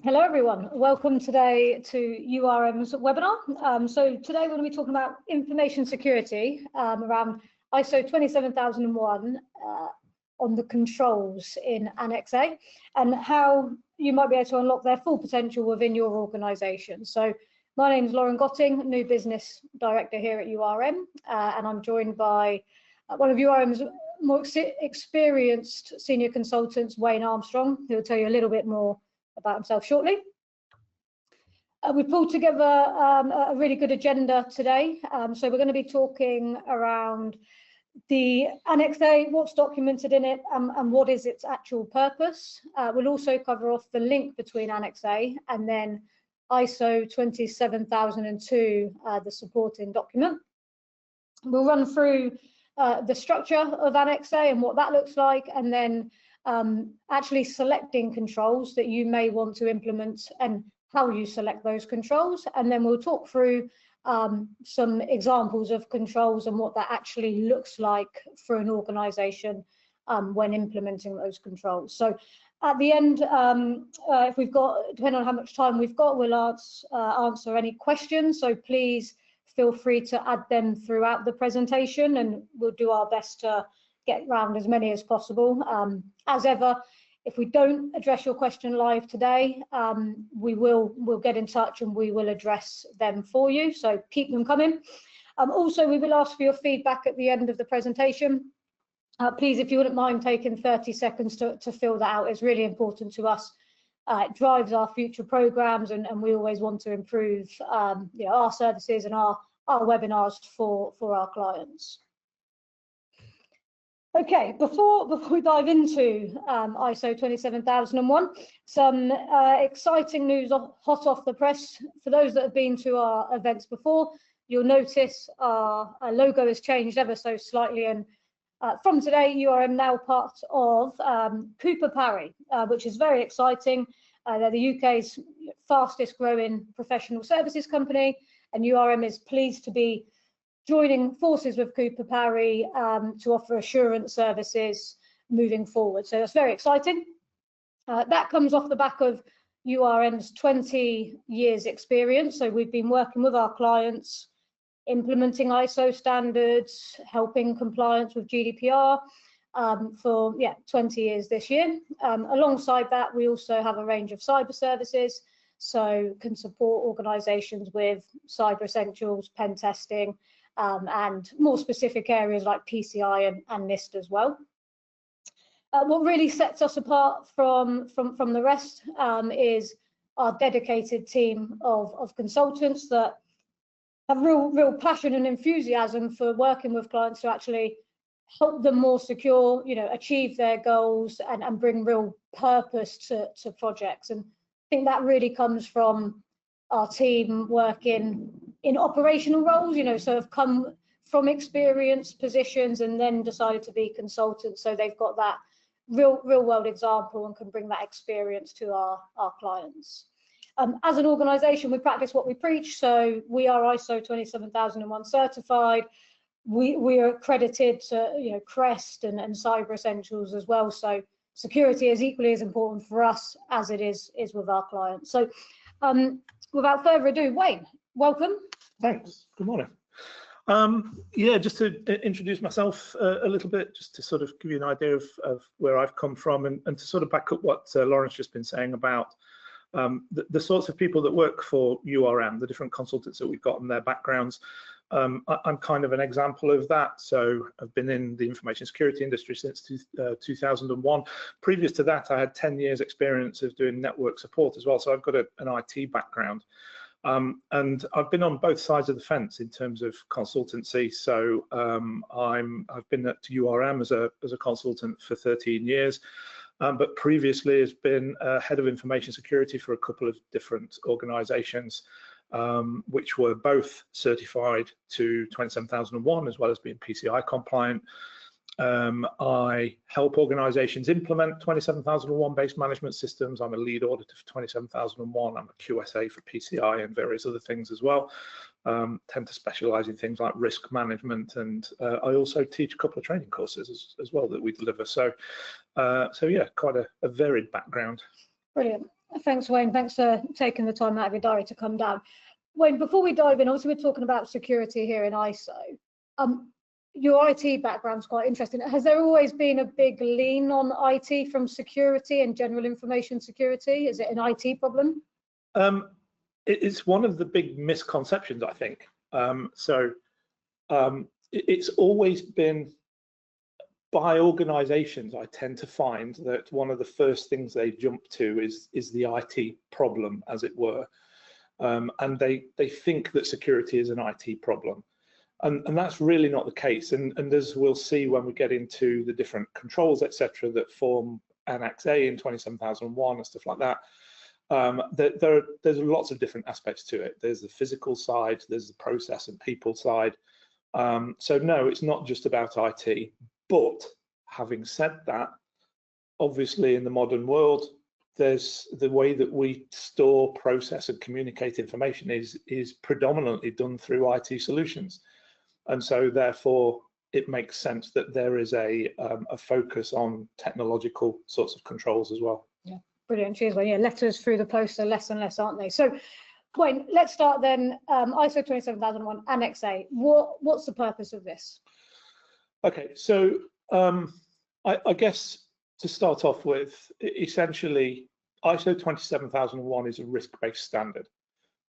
Hello everyone, welcome today to URM's webinar. So today we're going to be talking about information security around ISO 27001 on the controls in Annex A and how you might be able to unlock their full potential within your organisation. So my name is Lauren Gotting, New Business Director here at URM, and I'm joined by one of URM's more experienced senior consultants, Wayne Armstrong, who will tell you a little bit more about himself shortly. We've pulled together a really good agenda today. So we're going to be talking around the Annex A, what's documented in it, and what is its actual purpose. We'll also cover off the link between Annex A and then ISO 27002, the supporting document. We'll run through the structure of Annex A and what that looks like, and then actually selecting controls that you may want to implement and how you select those controls. And then we'll talk through some examples of controls and what that actually looks like for an organisation when implementing those controls. So at the end, if we've got, depending on how much time we've got, we'll answer any questions. So please feel free to add them throughout the presentation, and we'll do our best to get around as many as possible. As ever, if we don't address your question live today, we'll get in touch and we will address them for you. So keep them coming. Also, we will ask for your feedback at the end of the presentation. Please, if you wouldn't mind taking 30 seconds to fill that out, it's really important to us. It drives our future programs, and we always want to improve our services and our webinars for our clients. Okay, before we dive into ISO 27001, some exciting news hot off the press. For those that have been to our events before, you'll notice our logo has changed ever so slightly, and from today URM now part of Cooper Parry, which is very exciting. They're the UK's fastest growing professional services company, and URM is pleased to be joining forces with Cooper Parry to offer assurance services moving forward. So that's very exciting. That comes off the back of URM's 20 years experience. So we've been working with our clients, implementing ISO standards, helping compliance with GDPR for 20 years this year. Alongside that, we also have a range of cyber services, so can support organisations with cyber essentials, pen testing, and more specific areas like PCI and NIST as well. What really sets us apart from the rest is our dedicated team of consultants that have real passion and enthusiasm for working with clients to actually help them more secure, achieve their goals and bring real purpose to projects. And I think that really comes from our team working in operational roles, so have come from experienced positions and then decided to be consultants. So they've got that real world example and can bring that experience to our clients. As an organisation, we practice what we preach. So we are ISO 27001 certified. We are accredited to CREST and Cyber Essentials as well. So security is equally as important for us as it is with our clients. So without further ado, Wayne, welcome. Thanks. Good morning. Just to introduce myself a little bit, just to sort of give you an idea of where I've come from, and to sort of back up what Lauren's just been saying about the sorts of people that work for URM, the different consultants that we've got and their backgrounds. I'm kind of an example of that. So I've been in the information security industry since 2001. Previous to that, I had 10 years experience of doing network support as well. So I've got an IT background. And I've been on both sides of the fence in terms of consultancy. So I've been at URM as a consultant for 13 years. But previously has been head of information security for a couple of different organisations, which were both certified to 27001 as well as being PCI compliant. I help organisations implement 27001 based management systems. I'm a lead auditor for 27001. I'm a QSA for PCI and various other things as well. Tend to specialise in things like risk management, and I also teach a couple of training courses as well that we deliver. So yeah, quite a varied background. Brilliant. Thanks, Wayne. Thanks for taking the time out of your diary to come down. Wayne, before we dive in, obviously we're talking about security here in ISO. Your IT background's quite interesting. Has there always been a big lean on IT from security and general information security? Is it an IT problem? It's one of the big misconceptions, I think. It's always been, by organisations, I tend to find that one of the first things they jump to is the IT problem, as it were. And they think that security is an IT problem. And that's really not the case. And as we'll see when we get into the different controls, etc., that form Annex A in 27001 and stuff like that, there's lots of different aspects to it. There's the physical side, there's the process and people side. So no, it's not just about IT. But having said that, obviously in the modern world, there's the way that we store, process, and communicate information is predominantly done through IT solutions. And so therefore it makes sense that there is a focus on technological sorts of controls as well. Yeah, brilliant. Cheers. Well, yeah, letters through the post are less and less, aren't they? So Wayne, let's start then. ISO 27001 Annex A. What's the purpose of this? Okay, so I guess to start off with, essentially ISO 27001 is a risk-based standard.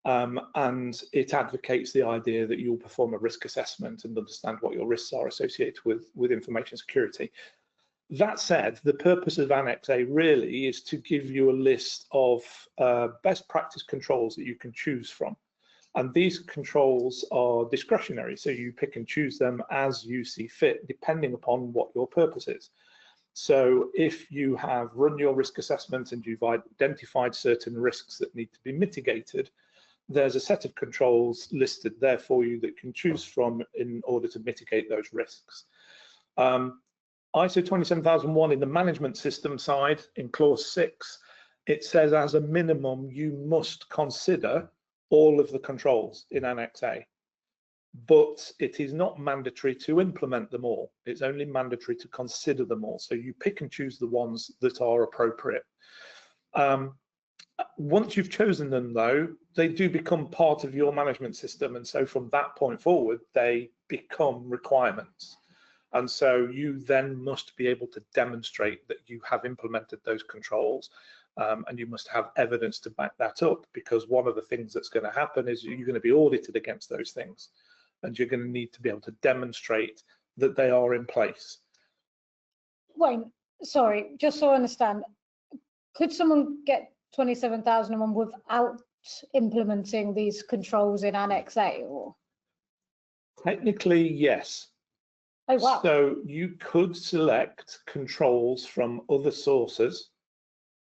And it advocates the idea that you'll perform a risk assessment and understand what your risks are associated with information security. That said, the purpose of Annex A really is to give you a list of best practice controls that you can choose from. And these controls are discretionary, so you pick and choose them as you see fit, depending upon what your purpose is. So if you have run your risk assessment and you've identified certain risks that need to be mitigated, there's a set of controls listed there for you that you can choose from in order to mitigate those risks. ISO 27001 in the management system side, in clause 6, it says as a minimum you must consider all of the controls in Annex A, but it is not mandatory to implement them all. It's only mandatory to consider them all. So you pick and choose the ones that are appropriate. Once you've chosen them, though, they do become part of your management system, and so from that point forward they become requirements. And so you then must be able to demonstrate that you have implemented those controls, and you must have evidence to back that up, because one of the things that's going to happen is you're going to be audited against those things, and you're going to need to be able to demonstrate that they are in place. Wayne, sorry, just so I understand, could someone get 27001 without implementing these controls in Annex A? Or? Technically, yes. Oh, wow. So you could select controls from other sources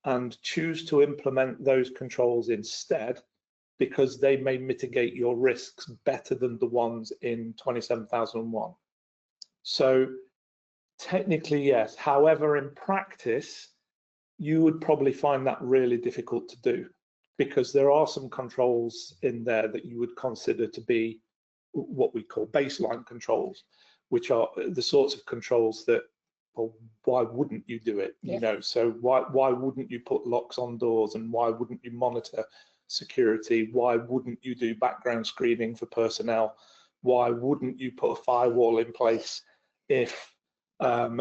and choose to implement those controls instead, because they may mitigate your risks better than the ones in 27001. So technically, yes. However, in practice, you would probably find that really difficult to do, because there are some controls in there that you would consider to be what we call baseline controls, which are the sorts of controls that, well, why wouldn't you do it? Yeah. You know, so why wouldn't you put locks on doors, and why wouldn't you monitor security? Why wouldn't you do background screening for personnel? Why wouldn't you put a firewall in place if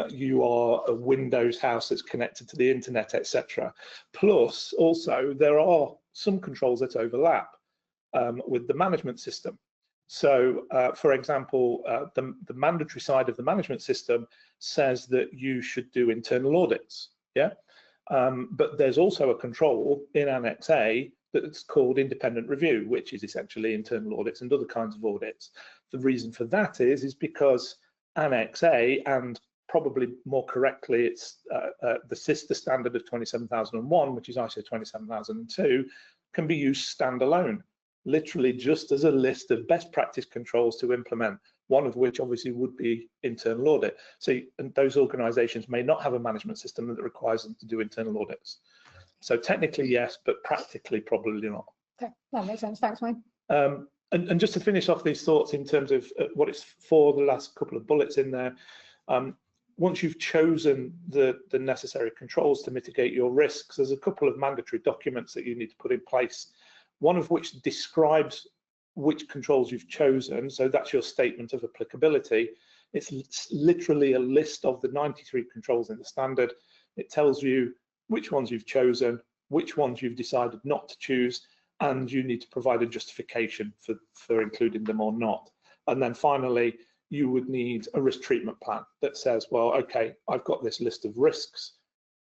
you are a Windows house that's connected to the internet, etc. Plus, also, there are some controls that overlap with the management system. So, for example, the mandatory side of the management system says that you should do internal audits, yeah? But there's also a control in Annex A that's called independent review, which is essentially internal audits and other kinds of audits. The reason for that is because Annex A, and probably more correctly, it's the sister standard of 27001, which is ISO 27002, can be used standalone, literally just as a list of best practice controls to implement, one of which obviously would be internal audit. So and those organizations may not have a management system that requires them to do internal audits. So technically, yes, but practically, probably not. Okay, that makes sense. Thanks, Wayne. And just to finish off these thoughts in terms of what it's for, the last couple of bullets in there, once you've chosen the necessary controls to mitigate your risks, there's a couple of mandatory documents that you need to put in place, one of which describes which controls you've chosen. So that's your statement of applicability. It's literally a list of the 93 controls in the standard. It tells you which ones you've chosen, which ones you've decided not to choose, and you need to provide a justification for including them or not. And then finally, you would need a risk treatment plan that says, well, okay, I've got this list of risks.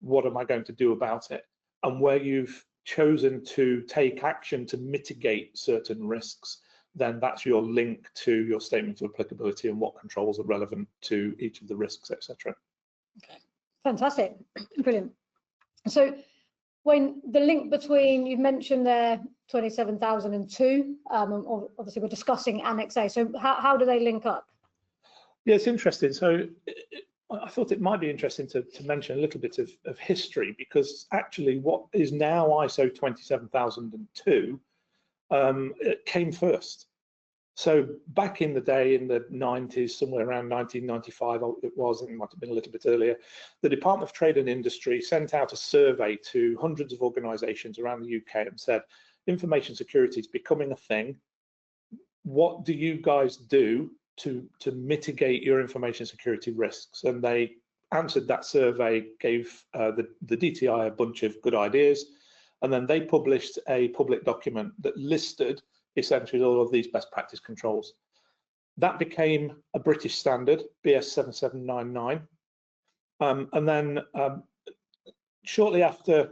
What am I going to do about it? And where you've chosen to take action to mitigate certain risks, then that's your link to your statement of applicability and what controls are relevant to each of the risks, etc. Okay, fantastic, brilliant. So when the link between, you've mentioned there 27002, obviously we're discussing Annex A, so how do they link up? Yeah, it's interesting. So I thought it might be interesting to mention a little bit of history, because actually what is now ISO 27002 it came first. So back in the day, in the 90s, somewhere around 1995, it might have been a little bit earlier, the Department of Trade and Industry sent out a survey to hundreds of organisations around the UK and said, information security is becoming a thing. What do you guys do to mitigate your information security risks? And they answered that survey, gave the DTI a bunch of good ideas, and then they published a public document that listed essentially all of these best practice controls. That became a British standard, BS 7799, and then shortly after,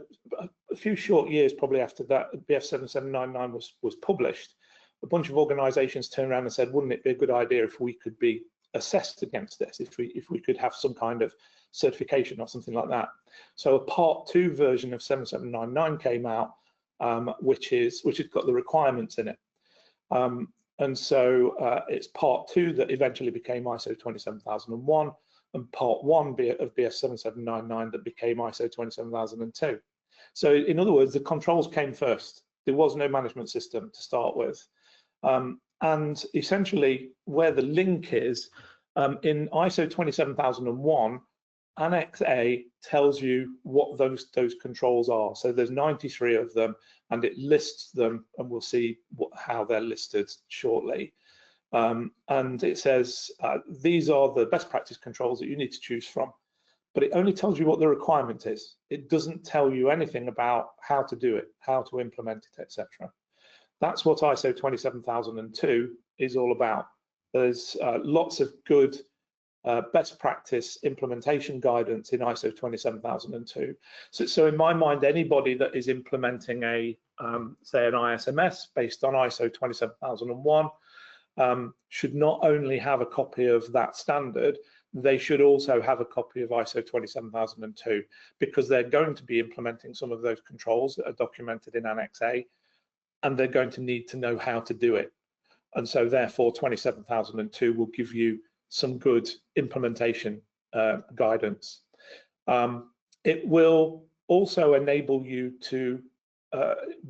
a few short years probably after that, BS 7799 was published, a bunch of organisations turned around and said, wouldn't it be a good idea if we could be assessed against this, if we could have some kind of certification or something like that. So a part 2 version of 7799 came out, which has got the requirements in it. And so it's part 2 that eventually became ISO 27001, and part 1 of BS 7799 that became ISO 27002. So in other words, the controls came first. There was no management system to start with. And essentially where the link is, in ISO 27001, Annex A tells you what those controls are. So there's 93 of them, and it lists them, and we'll see how they're listed shortly. And it says these are the best practice controls that you need to choose from, but it only tells you what the requirement is. It doesn't tell you anything about how to do it, how to implement it, etc. That's what ISO 27002 is all about. There's lots of good best practice implementation guidance in ISO 27002. So in my mind, anybody that is implementing a, say, an ISMS based on ISO 27001 should not only have a copy of that standard, they should also have a copy of ISO 27002, because they're going to be implementing some of those controls that are documented in Annex A, and they're going to need to know how to do it. And so therefore 27002 will give you some good implementation guidance. It will also enable you to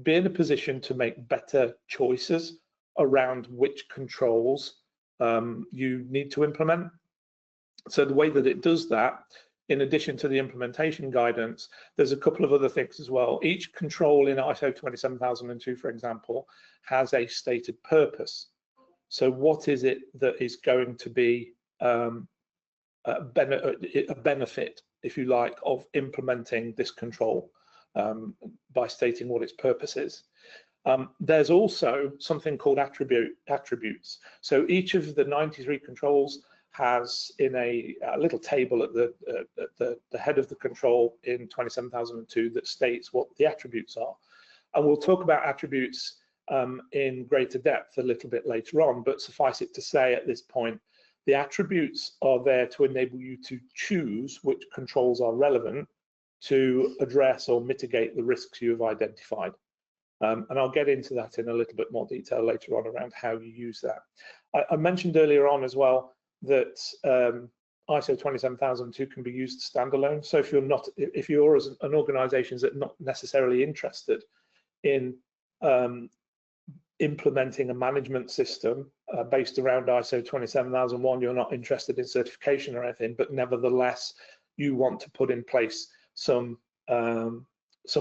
be in a position to make better choices around which controls you need to implement. So the way that it does that, in addition to the implementation guidance, there's a couple of other things as well. Each control in ISO 27002, for example, has a stated purpose. So what is it that is going to be a benefit, if you like, of implementing this control by stating what its purpose is? There's also something called attributes. So each of the 93 controls has in a little table at the head of the control in 27002 that states what the attributes are. And we'll talk about attributes in greater depth a little bit later on, but suffice it to say at this point, the attributes are there to enable you to choose which controls are relevant to address or mitigate the risks you have identified. And I'll get into that in a little bit more detail later on around how you use that. I mentioned earlier on as well that ISO 27002 can be used standalone. So if you're as an organisation that's not necessarily interested in implementing a management system based around ISO 27001, you're not interested in certification or anything, but nevertheless you want to put in place some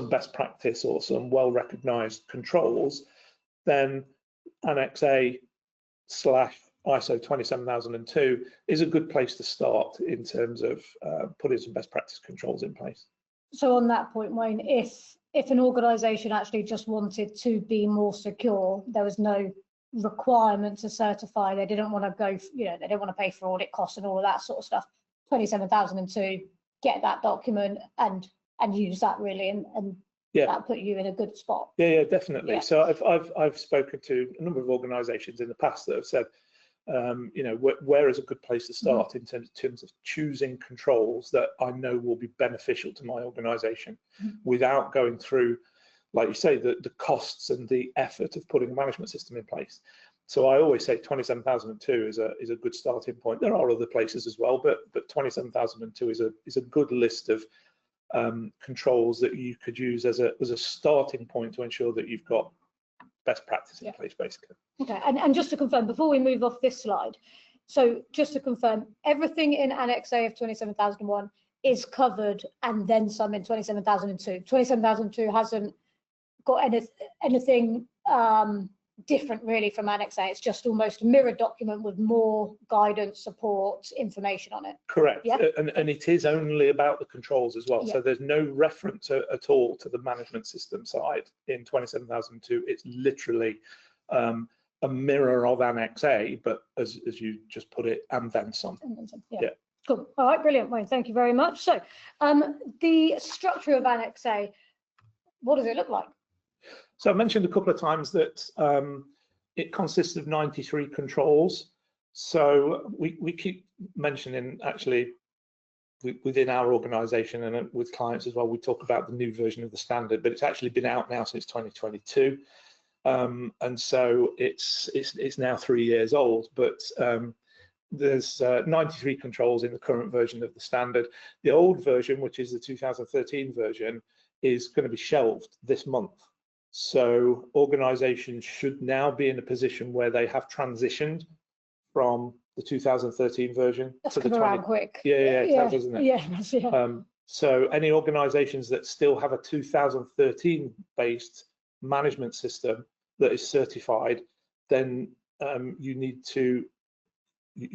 best practice or some well-recognized controls, then Annex A / ISO 27002 is a good place to start in terms of putting some best practice controls in place. So on that point, Wayne, if an organisation actually just wanted to be more secure, there was no requirement to certify, they didn't want to go, they didn't want to pay for audit costs and all of that sort of stuff, 27002, get that document and use that really, and that put you in a good spot. Yeah, definitely. So I've spoken to a number of organisations in the past that have said, where is a good place to start in terms of choosing controls that I know will be beneficial to my organisation without going through, like you say, the costs and the effort of putting a management system in place. So I always say 27002 is a good starting point. There are other places as well, but 27002 is a good list of controls that you could use as a starting point to ensure that you've got best practice in place, basically. Okay, and just to confirm, before we move off this slide, so just to confirm, everything in Annex A of 27001 is covered and then some in 27002. 27002 hasn't got anything different really from Annex A. It's just almost a mirror document with more guidance, support, information on it. Correct. Yeah? And it is only about the controls as well. So there's no reference at all to the management system side in 27002. It's literally a mirror of Annex A, but as you just put it, and then some. Yeah. Cool. All right, brilliant, Wayne. Thank you very much. So the structure of Annex A, what does it look like? So I mentioned a couple of times that it consists of 93 controls. So we keep mentioning, actually, within our organisation and with clients as well, we talk about the new version of the standard, but it's actually been out now since 2022. And so it's now 3 years old, but there's 93 controls in the current version of the standard. The old version, which is the 2013 version, is going to be shelved this month. So organisations should now be in a position where they have transitioned from the 2013 version to the 20. Quick. Yeah, it has, isn't it? Yeah. So any organisations that still have a 2013 based management system that is certified, then you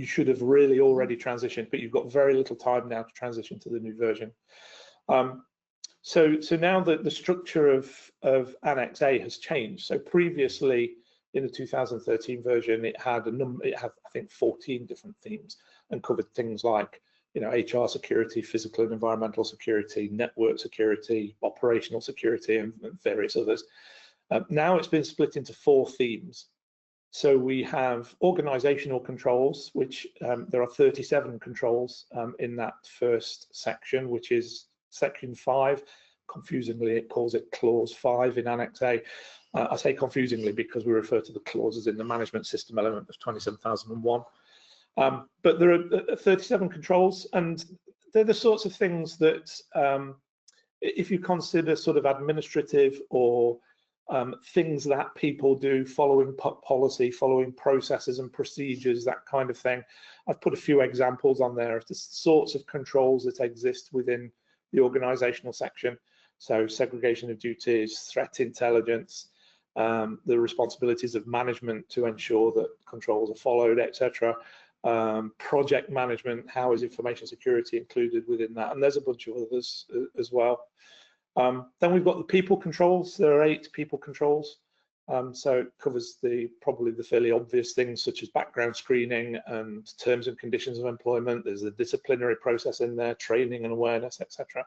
should have really already transitioned, but you've got very little time now to transition to the new version. So now the structure of Annex A has changed. So previously in the 2013 version, it had I think 14 different themes and covered things like, HR security, physical and environmental security, network security, operational security, and various others. Now it's been split into 4 themes. So we have organizational controls, which there are 37 controls in that first section, which is Section 5. Confusingly, it calls it Clause 5 in Annex A. I say confusingly because we refer to the clauses in the management system element of 27001. But there are 37 controls, and they're the sorts of things that, if you consider sort of administrative or things that people do, following policy, following processes and procedures, that kind of thing. I've put a few examples on there of the sorts of controls that exist within the organizational section. So segregation of duties, threat intelligence, the responsibilities of management to ensure that controls are followed, etc. Project management, how is information security included within that? And there's a bunch of others as well. Then we've got the people controls. There are 8 people controls. So it covers probably the fairly obvious things such as background screening and terms and conditions of employment. There's a disciplinary process in there, training and awareness, etc.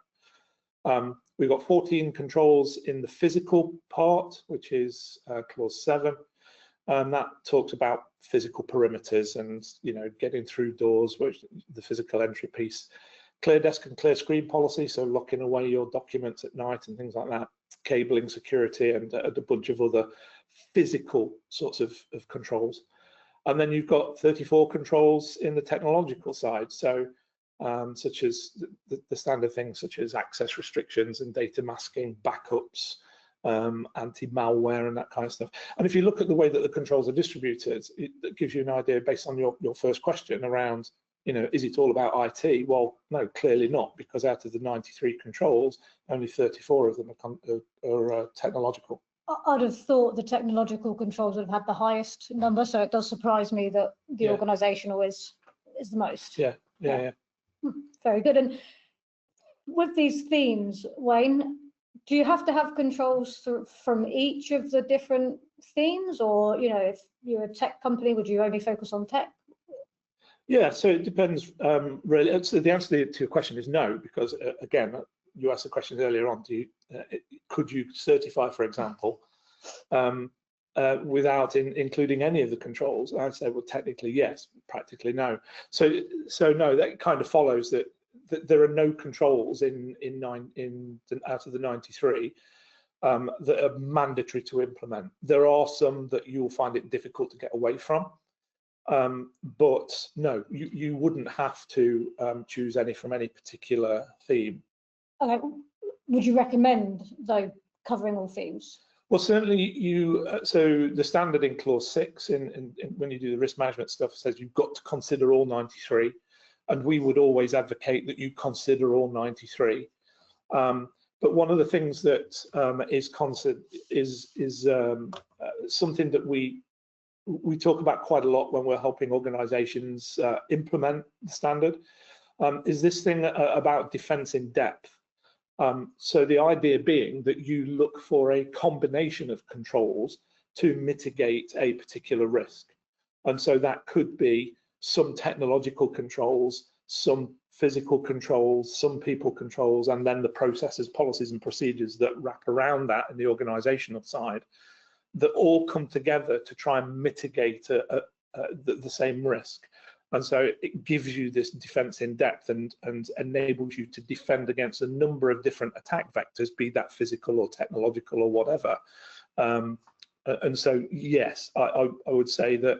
We've got 14 controls in the physical part, which is Clause 7. That talks about physical perimeters and getting through doors, which the physical entry piece. Clear desk and clear screen policy, so locking away your documents at night and things like that. Cabling security and a bunch of other physical sorts of controls. And then you've got 34 controls in the technological side, so such as the standard things such as access restrictions and data masking, backups, anti-malware and that kind of stuff. And if you look at the way that the controls are distributed, it gives you an idea based on your first question around, is it all about IT? Well, no, clearly not, because out of the 93 controls, only 34 of them are technological. I'd have thought the technological controls would have had the highest number, so it does surprise me that the organisational is the most. Yeah. Very good. And with these themes, Wayne, do you have to have controls from each of the different themes, or if you're a tech company, would you only focus on tech? Yeah, so it depends really. So the answer to your question is no, because again, you asked the question earlier on. Could you certify, for example, without including any of the controls? I'd say, well, technically yes, practically no. So no, that kind of follows that there are no controls out of the 93 that are mandatory to implement. There are some that you'll find it difficult to get away from, but no, you wouldn't have to choose any from any particular theme. Okay. Would you recommend, though, covering all themes? Well, certainly so the standard in clause 6 when you do the risk management stuff says you've got to consider all 93, and we would always advocate that you consider all 93. But one of the things that is something that we talk about quite a lot when we're helping organisations implement the standard, is this thing about defence in depth. So the idea being that you look for a combination of controls to mitigate a particular risk. And so that could be some technological controls, some physical controls, some people controls, and then the processes, policies and procedures that wrap around that in the organizational side that all come together to try and mitigate the same risk. And so it gives you this defense in depth and enables you to defend against a number of different attack vectors, be that physical or technological or whatever. And so, yes, I would say that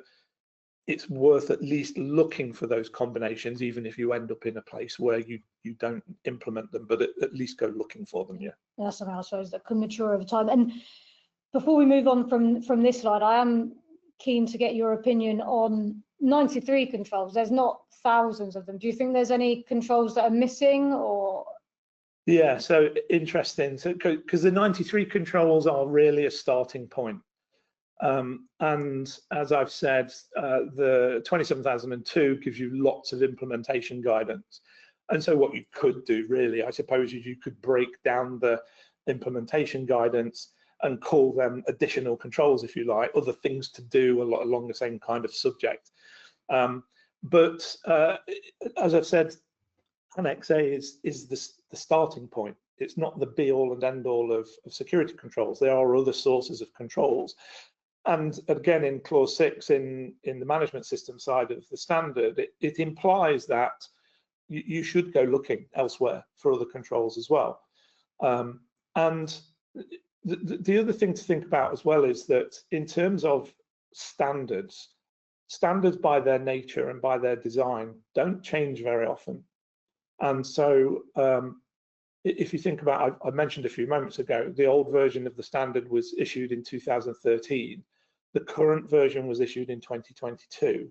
it's worth at least looking for those combinations, even if you end up in a place where you don't implement them, but at least go looking for them. Yeah. That's something I suppose that can mature over time. And before we move on from this slide, I am keen to get your opinion on 93 controls. There's not thousands of them. Do you think there's any controls that are missing, or? Yeah, so interesting. So because the 93 controls are really a starting point. And as I've said, the 27002 gives you lots of implementation guidance. And so what you could do really, I suppose, is you could break down the implementation guidance and call them additional controls, if you like, other things to do along the same kind of subject. But as I've said, Annex A is the starting point. It's not the be all and end all of security controls. There are other sources of controls. And again, in clause 6 in the management system side of the standard, it implies that you should go looking elsewhere for other controls as well. And the other thing to think about as well is that in terms of standards by their nature and by their design don't change very often. And so if you think about, I mentioned a few moments ago, the old version of the standard was issued in 2013. The current version was issued in 2022.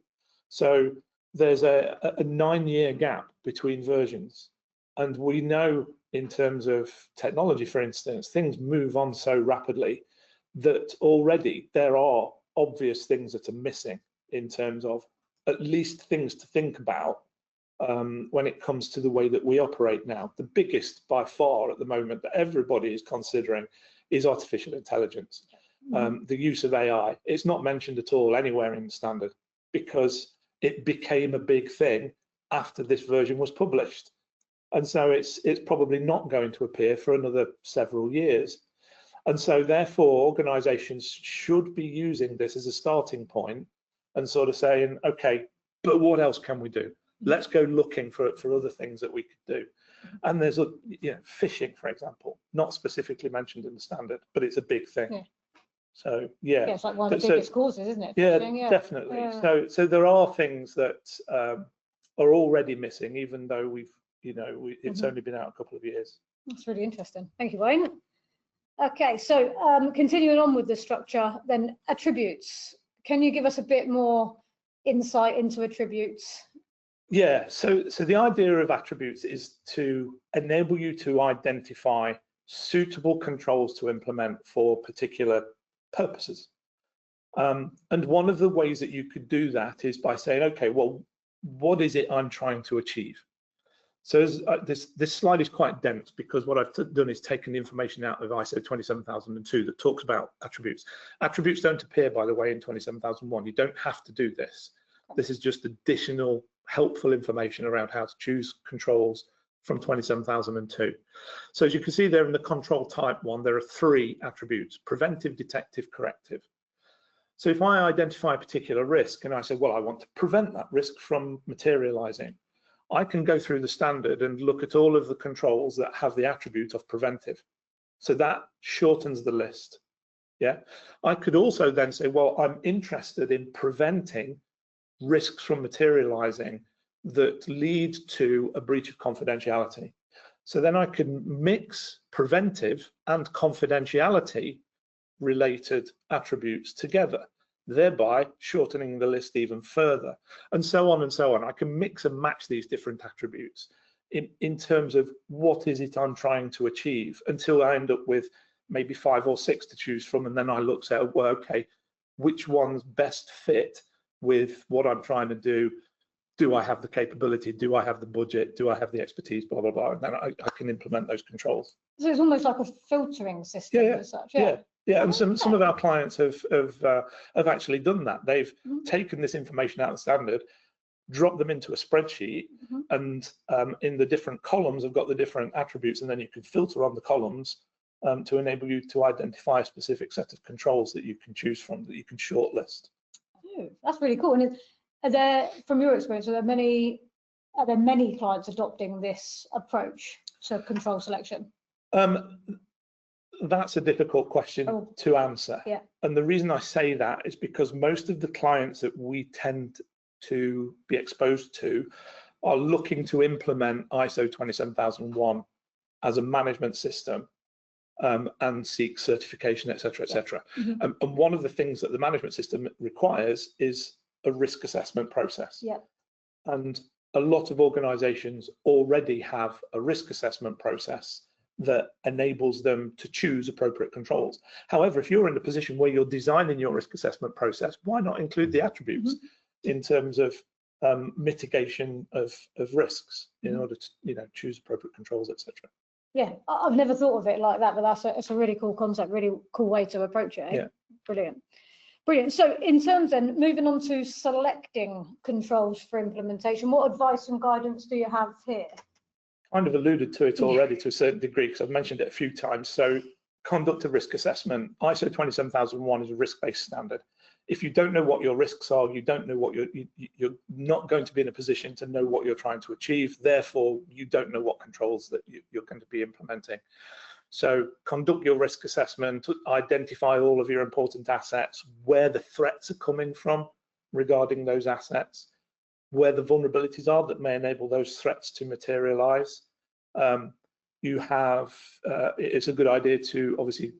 So there's a 9-year gap between versions. And we know in terms of technology, for instance, things move on so rapidly that already there are obvious things that are missing in terms of at least things to think about when it comes to the way that we operate now. The biggest by far at the moment that everybody is considering is artificial intelligence. The use of AI. It's not mentioned at all anywhere in the standard because it became a big thing after this version was published. And so it's probably not going to appear for another several years. And so therefore organizations should be using this as a starting point and sort of saying, okay, but what else can we do? Let's go looking for other things that we could do. And there's phishing, for example, not specifically mentioned in the standard, but it's a big thing. Yeah. So yeah, it's like one of the biggest causes, isn't it? Yeah, definitely. Yeah. So there are things that are already missing, even though it's only been out a couple of years. That's really interesting. Thank you, Wayne. Okay, so continuing on with the structure, then attributes. Can you give us a bit more insight into attributes? Yeah, so the idea of attributes is to enable you to identify suitable controls to implement for particular purposes. And one of the ways that you could do that is by saying, okay, well, what is it I'm trying to achieve? So this slide is quite dense because what I've done is taken the information out of ISO 27002 that talks about attributes. Attributes don't appear, by the way, in 27001. You don't have to do this. This is just additional helpful information around how to choose controls from 27002. So as you can see there in the control type one, there are 3 attributes: preventive, detective, corrective. So if I identify a particular risk and I say, well, I want to prevent that risk from materializing, I can go through the standard and look at all of the controls that have the attribute of preventive. So that shortens the list. Yeah. I could also then say, well, I'm interested in preventing risks from materializing that lead to a breach of confidentiality. So then I can mix preventive and confidentiality related attributes together, thereby shortening the list even further, and so on and so on. I can mix and match these different attributes in terms of what is it I'm trying to achieve, until I end up with maybe 5 or 6 to choose from, and then I look and say, well, okay, which ones best fit with what I'm trying to do? Do I have the capability? Do I have the budget? Do I have the expertise? Blah, blah, blah. And then I can implement those controls. So it's almost like a filtering system as such. Yeah, and some of our clients have actually done that. They've taken this information out of the standard, dropped them into a spreadsheet, and in the different columns have got the different attributes, and then you can filter on the columns to enable you to identify a specific set of controls that you can choose from, that you can shortlist. Oh, that's really cool. And are there, from your experience, are there many clients adopting this approach to control selection? That's a difficult question to answer. Yeah. And the reason I say that is because most of the clients that we tend to be exposed to are looking to implement ISO 27001 as a management system and seek certification, etc., etc. And one of the things that the management system requires is a risk assessment process. Yeah. And a lot of organizations already have a risk assessment process that enables them to choose appropriate controls. However, if you're in a position where you're designing your risk assessment process, why not include the attributes in terms of mitigation of risks in order to choose appropriate controls, etc. Yeah, I've never thought of it like that, but it's a really cool concept, really cool way to approach it. Yeah. Brilliant. Brilliant. So in terms then, moving on to selecting controls for implementation, what advice and guidance do you have here? Kind of alluded to it already to a certain degree, because I've mentioned it a few times. So conduct a risk assessment. ISO 27001 is a risk-based standard. If you don't know what your risks are, you don't know what you're not going to be in a position to know what you're trying to achieve. Therefore, you don't know what controls that you're going to be implementing. So conduct your risk assessment, identify all of your important assets, where the threats are coming from regarding those assets, where the vulnerabilities are that may enable those threats to materialize. It's a good idea to obviously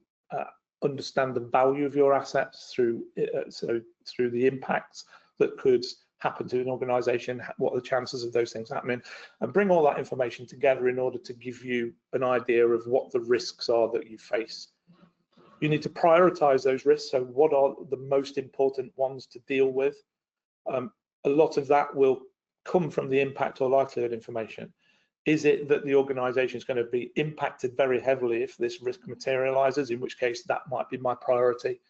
understand the value of your assets through the impacts that could happen to an organization, what are the chances of those things happening, and bring all that information together in order to give you an idea of what the risks are that you face. You need to prioritize those risks. So what are the most important ones to deal with? A lot of that will come from the impact or likelihood information. Is it that the organization is going to be impacted very heavily if this risk materializes, in which case that might be my priority?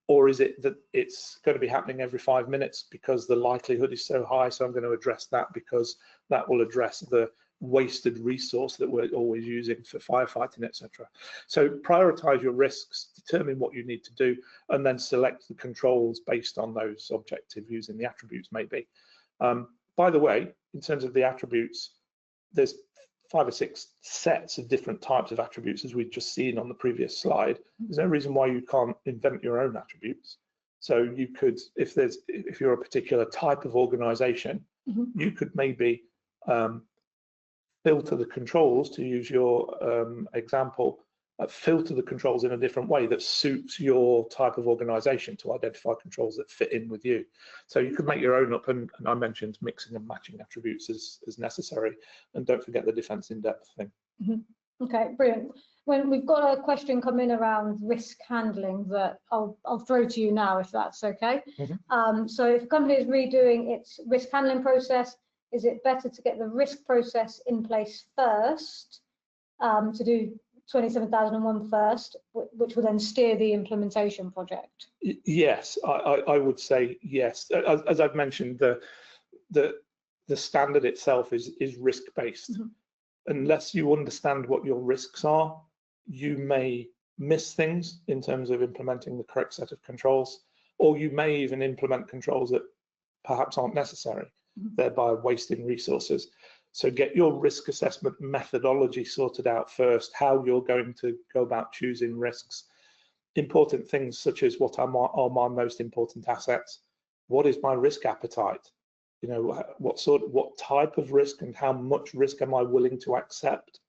Or is it that it's going to be happening every 5 minutes because the likelihood is so high, so I'm going to address that because that will address the wasted resource that we're always using for firefighting, etc. So prioritize your risks, determine what you need to do, and then select the controls based on those objectives using the attributes maybe. By the way, in terms of the attributes, there's 5 or 6 sets of different types of attributes, as we've just seen on the previous slide. There's no reason why you can't invent your own attributes. So you could, if you're a particular type of organization, you could maybe filter the controls, to use your example, filter the controls in a different way that suits your type of organisation to identify controls that fit in with you. So you could make your own up, and I mentioned mixing and matching attributes as necessary, and don't forget the defence in depth thing. Okay, brilliant. When we've got a question come in around risk handling that I'll throw to you now, if that's okay. So if a company is redoing its risk handling process, is it better to get the risk process in place first, to do 27001 first, which will then steer the implementation project? Yes, I would say yes. As I've mentioned, the standard itself is risk-based. Unless you understand what your risks are, you may miss things in terms of implementing the correct set of controls, or you may even implement controls that perhaps aren't necessary, thereby wasting resources. So get your risk assessment methodology sorted out first, how you're going to go about choosing risks. Important things such as what are my most important assets? What is my risk appetite? You know, what type of risk and how much risk am I willing to accept?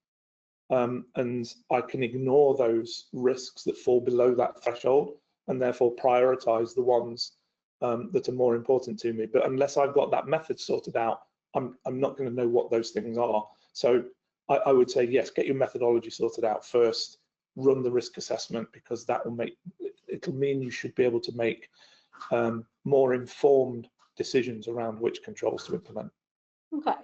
And I can ignore those risks that fall below that threshold and therefore prioritize the ones that are more important to me. But unless I've got that method sorted out, I'm not going to know what those things are. So I would say, yes, get your methodology sorted out first, run the risk assessment, because that will it'll mean you should be able to make more informed decisions around which controls to implement. Okay.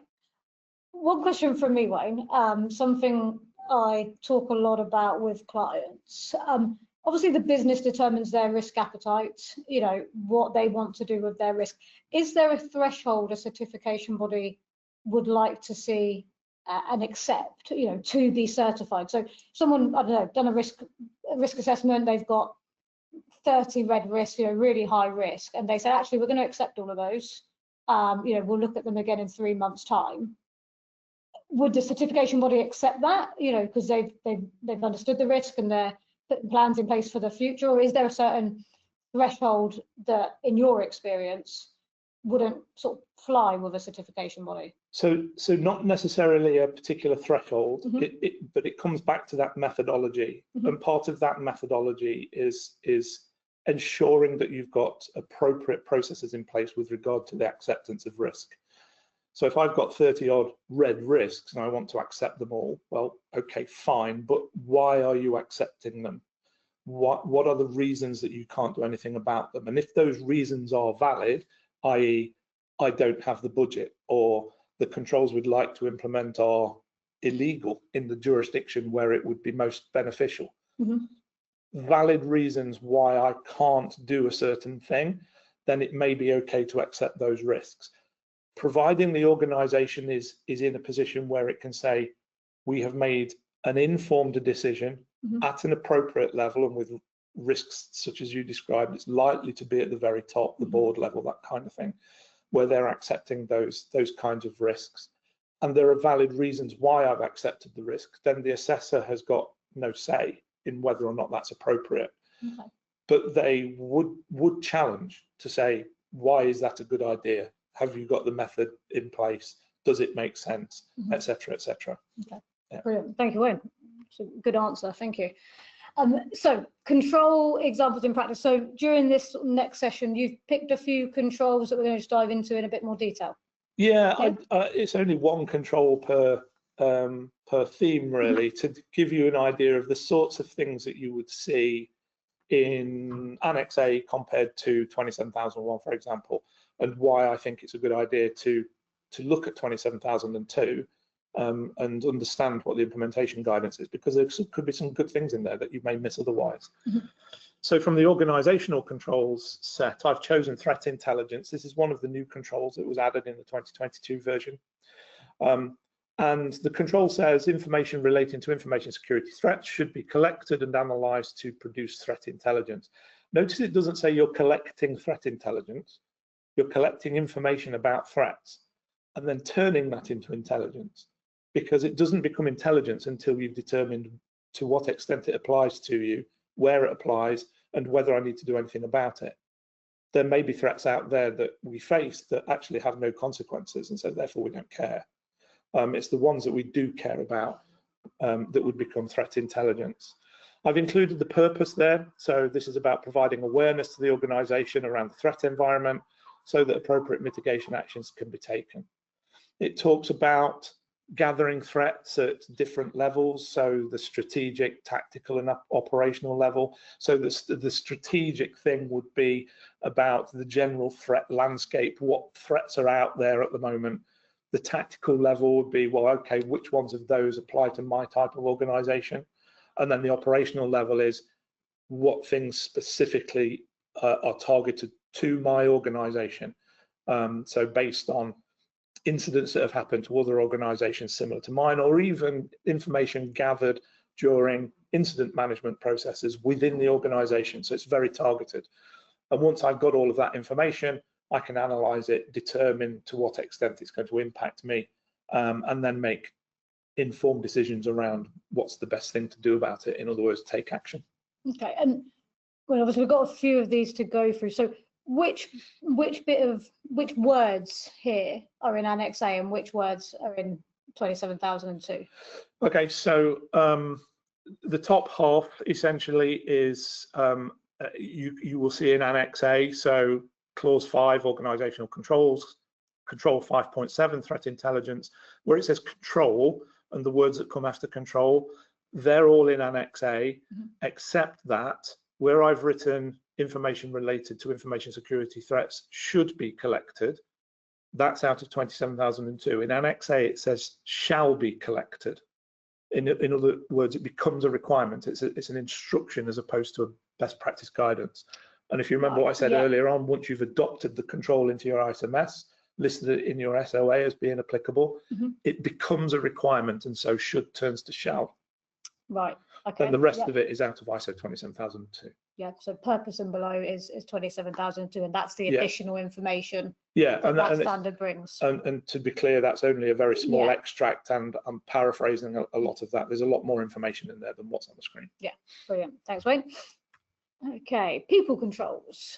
One question from me, Wayne, something I talk a lot about with clients. Obviously, the business determines their risk appetite, you know, what they want to do with their risk. Is there a threshold a certification body would like to see and accept, you know, to be certified? So someone, I don't know, done a risk assessment, they've got 30 red risks, you know, really high risk, and they say, actually, we're going to accept all of those. You know, we'll look at them again in 3 months' time. Would the certification body accept that, you know, because they've understood the risk and they're putting plans in place for the future? Or is there a certain threshold that, in your experience, wouldn't sort of fly with a certification body? So not necessarily a particular threshold, but it comes back to that methodology. And part of that methodology is ensuring that you've got appropriate processes in place with regard to the acceptance of risk. So if I've got 30 odd red risks and I want to accept them all, well, okay, fine, but why are you accepting them? What are the reasons that you can't do anything about them? And if those reasons are valid, i.e. I don't have the budget, or the controls we'd like to implement are illegal in the jurisdiction where it would be most beneficial. Valid reasons why I can't do a certain thing, then it may be okay to accept those risks. Providing the organisation is in a position where it can say, we have made an informed decision at an appropriate level, and with risks such as you described, it's likely to be at the very top, the board level, that kind of thing, where they're accepting those kinds of risks. And there are valid reasons why I've accepted the risk, then the assessor has got no say in whether or not that's appropriate. But they would challenge to say, why is that a good idea? Have you got the method in place? Does it make sense? Etc. etc. Okay. Yeah. Brilliant. Thank you, Wayne. It's a good answer. Thank you. So control examples in practice. So during this next session, you've picked a few controls that we're going to just dive into in a bit more detail. Yeah, it's only one control per theme, really, to give you an idea of the sorts of things that you would see in Annex A compared to 27001, for example, and why I think it's a good idea to look at 27002 and understand what the implementation guidance is, because there could be some good things in there that you may miss otherwise. So from the organisational controls set, I've chosen threat intelligence. This is one of the new controls that was added in the 2022 version. And the control says information relating to information security threats should be collected and analysed to produce threat intelligence. Notice it doesn't say you're collecting threat intelligence. You're collecting information about threats and then turning that into intelligence, because it doesn't become intelligence until you've determined to what extent it applies to you, where it applies, and whether I need to do anything about it. There may be threats out there that we face that actually have no consequences, and so therefore we don't care. It's the ones that we do care about that would become threat intelligence. I've included the purpose there. So this is about providing awareness to the organisation around the threat environment so that appropriate mitigation actions can be taken. It talks about gathering threats at different levels, so the strategic, tactical and operational level. So the strategic thing would be about the general threat landscape, what threats are out there at the moment. The tactical level would be, well, okay, which ones of those apply to my type of organisation? And then the operational level is what things specifically are targeted to my organisation. So based on incidents that have happened to other organisations similar to mine, or even information gathered during incident management processes within the organisation. So it's very targeted. And once I've got all of that information, I can analyse it, determine to what extent it's going to impact me, and then make informed decisions around what's the best thing to do about it. In other words, take action. Okay, and well, obviously we've got a few of these to go through. So which words here are in Annex A and which words are in 27,002? Okay, so the top half essentially is you will see in Annex A, so Clause 5, organisational controls, Control 5.7, threat intelligence, where it says control and the words that come after control, they're all in Annex A, except that where I've written information related to information security threats should be collected, that's out of 27,002. In Annex A, it says shall be collected. In other words, it becomes a requirement. It's an instruction as opposed to a best practice guidance. And if you remember what I said earlier on, once you've adopted the control into your ISMS, listed it in your SOA as being applicable, it becomes a requirement, and so should turns to shall. Right. Okay. And the rest of it is out of ISO 27002. Yeah. So purpose and below is 27,002, and that's the additional information. that standard brings. And to be clear, that's only a very small extract, and I'm paraphrasing a lot of that. There's a lot more information in there than what's on the screen. Yeah. Brilliant. Thanks, Wayne. Okay. People controls.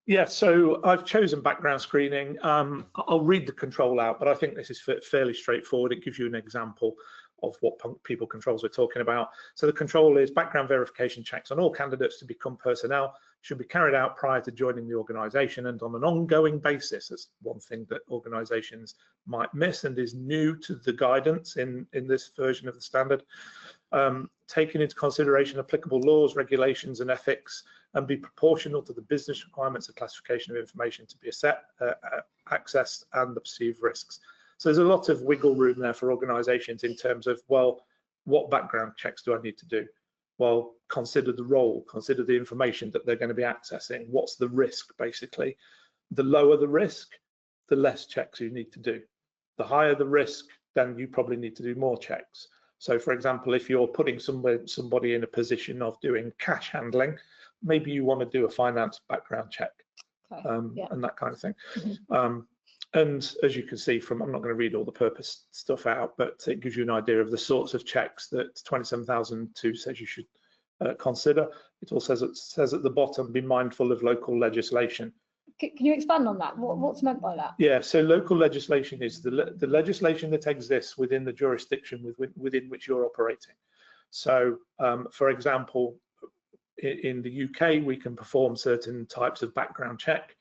Yeah, so I've chosen background screening. I'll read the control out, but I think this is fairly straightforward. It gives you an example of what people controls we're talking about. So the control is background verification checks on all candidates to become personnel should be carried out prior to joining the organisation and on an ongoing basis. That's one thing that organisations might miss and is new to the guidance in this version of the standard. Taking into consideration applicable laws, regulations and ethics, and be proportional to the business requirements of classification of information to be accessed and the perceived risks. So there's a lot of wiggle room there for organisations in terms of, well, what background checks do I need to do? Well, consider the role, consider the information that they're going to be accessing. What's the risk, basically? The lower the risk, the less checks you need to do. The higher the risk, then you probably need to do more checks. So, for example, if you're putting somebody in a position of doing cash handling, maybe you want to do a finance background check, and that kind of thing. And as you can see from, I'm not going to read all the purpose stuff out, but it gives you an idea of the sorts of checks that 27,002 says you should consider. It also says at the bottom, be mindful of local legislation. Can you expand on that? What's meant by that? Yeah, so local legislation is the legislation that exists within the jurisdiction within which you're operating. So, for example, in the UK, we can perform certain types of background check,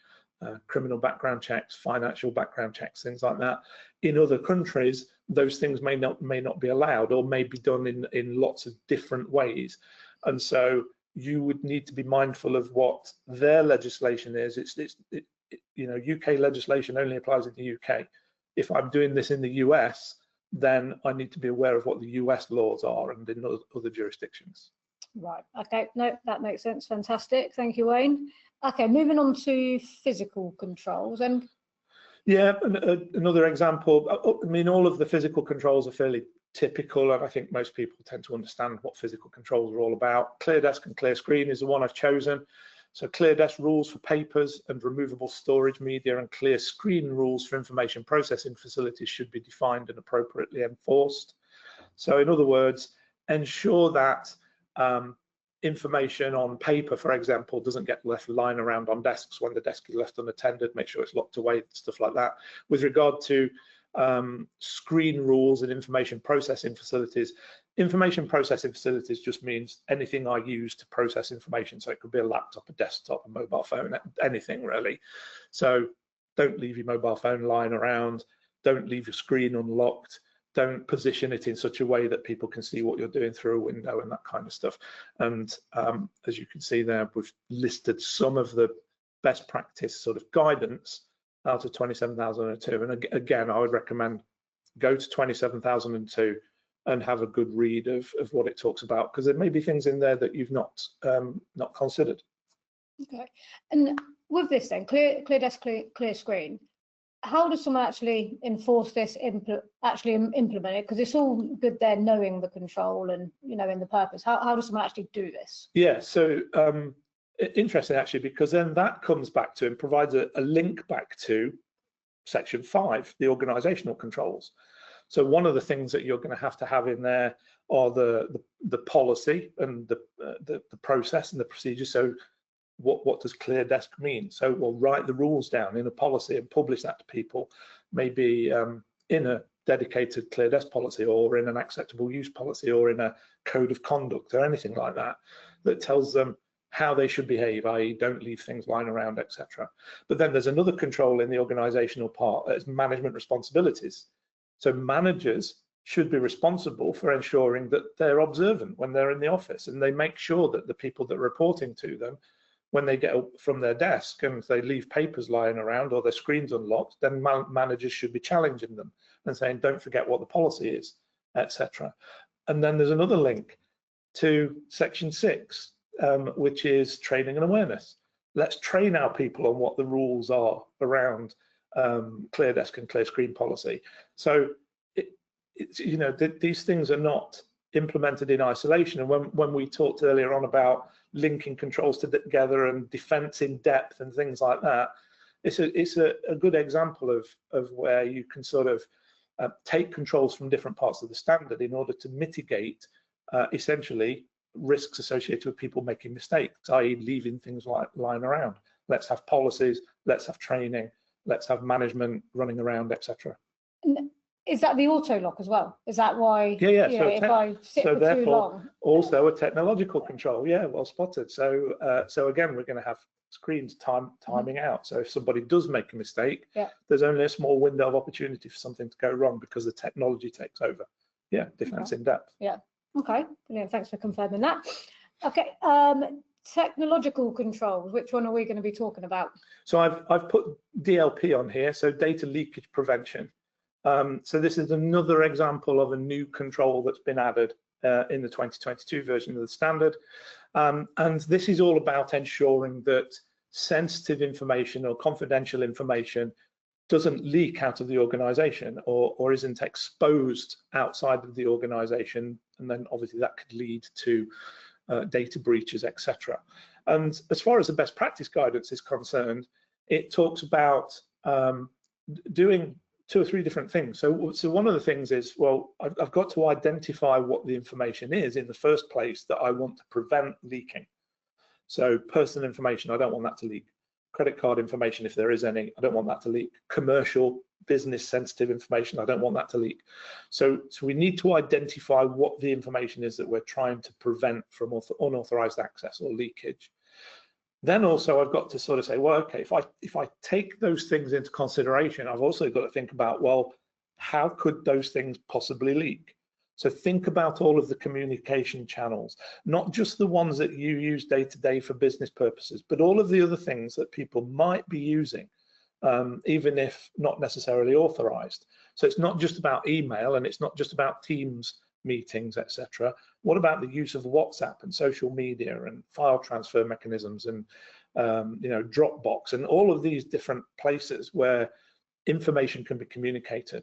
criminal background checks, financial background checks, things like that. In other countries, those things may not be allowed, or may be done in lots of different ways. And so you would need to be mindful of what their legislation is. UK legislation only applies in the UK. If I'm doing this in the US, then I need to be aware of what the US laws are and in other jurisdictions. Right. Okay. No, that makes sense. Fantastic. Thank you, Wayne. Okay, moving on to physical controls. And yeah, another example. I mean, all of the physical controls are fairly typical, and I think most people tend to understand what physical controls are all about. Clear desk and clear screen is the one I've chosen. So clear desk rules for papers and removable storage media, and clear screen rules for information processing facilities should be defined and appropriately enforced. So in other words, ensure that information on paper, for example, doesn't get left lying around on desks when the desk is left unattended. Make sure it's locked away, stuff like that. With regard to screen rules and information processing facilities. Information processing facilities just means anything I use to process information. So it could be a laptop, a desktop, a mobile phone, anything really. So don't leave your mobile phone lying around. Don't leave your screen unlocked. Don't position it in such a way that people can see what you're doing through a window and that kind of stuff. And as you can see there, we've listed some of the best practice sort of guidance out of 27002. And again, I would recommend go to 27002 and have a good read of what it talks about, because there may be things in there that you've not considered. Okay, and with this then, clear desk, clear screen, how does someone actually enforce this, implement it? Because it's all good there knowing the control and in the purpose. How does someone actually do this? Yeah, so interesting actually, because then that comes back to and provides a link back to section 5, the organisational controls. So one of the things that you're going to have in there are the policy and the process and the procedure. So what does clear desk mean? So we'll write the rules down in a policy and publish that to people, maybe in a dedicated clear desk policy or in an acceptable use policy or in a code of conduct or anything like that, that tells them how they should behave, i.e. don't leave things lying around, etc. But then there's another control in the organizational part, that's management responsibilities. So managers should be responsible for ensuring that they're observant when they're in the office, and they make sure that the people that are reporting to them, when they get up from their desk and they leave papers lying around or their screens unlocked, then managers should be challenging them and saying, don't forget what the policy is, etc. And then there's another link to section 6, which is training and awareness. Let's train our people on what the rules are around clear desk and clear screen policy. So these things are not implemented in isolation. And when we talked earlier on about linking controls together and defense in depth and things like that, it's a good example of where you can sort of take controls from different parts of the standard in order to mitigate essentially risks associated with people making mistakes, i.e. leaving things lying around. Let's have policies, let's have training, let's have management running around, etc. Is that the auto lock as well? Is that why? Yeah. If I sit for too long. Also a technological control. Yeah, well spotted. So again, we're going to have screens timing out. So if somebody does make a mistake, there's only a small window of opportunity for something to go wrong because the technology takes over. Yeah, defense in depth. Yeah. Okay. Brilliant. Thanks for confirming that. Okay. Technological controls. Which one are we going to be talking about? So I've put DLP on here. So data leakage prevention. So this is another example of a new control that's been added in the 2022 version of the standard. And this is all about ensuring that sensitive information or confidential information doesn't leak out of the organization or isn't exposed outside of the organization. And then obviously that could lead to data breaches, etc. And as far as the best practice guidance is concerned, it talks about doing 2 or 3 different things. So one of the things is, well, I've got to identify what the information is in the first place that I want to prevent leaking. So personal information, I don't want that to leak. Credit card information, if there is any, I don't want that to leak. Commercial, business sensitive information, I don't want that to leak. So we need to identify what the information is that we're trying to prevent from unauthorized access or leakage. Then also I've got to sort of say, well, okay, if I take those things into consideration, I've also got to think about, well, how could those things possibly leak? So think about all of the communication channels, not just the ones that you use day to day for business purposes, but all of the other things that people might be using, even if not necessarily authorized. So it's not just about email and it's not just about Teams meetings, etc. What about the use of WhatsApp and social media and file transfer mechanisms and Dropbox and all of these different places where information can be communicated?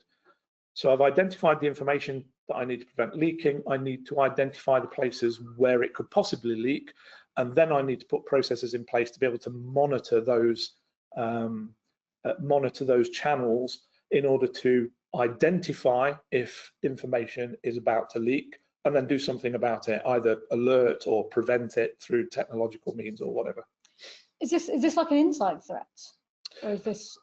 So I've identified the information that I need to prevent leaking. I need to identify the places where it could possibly leak, and then I need to put processes in place to be able to monitor those channels in order to identify if information is about to leak and then do something about it, either alert or prevent it through technological means or whatever. Is this like an inside threat, or is this?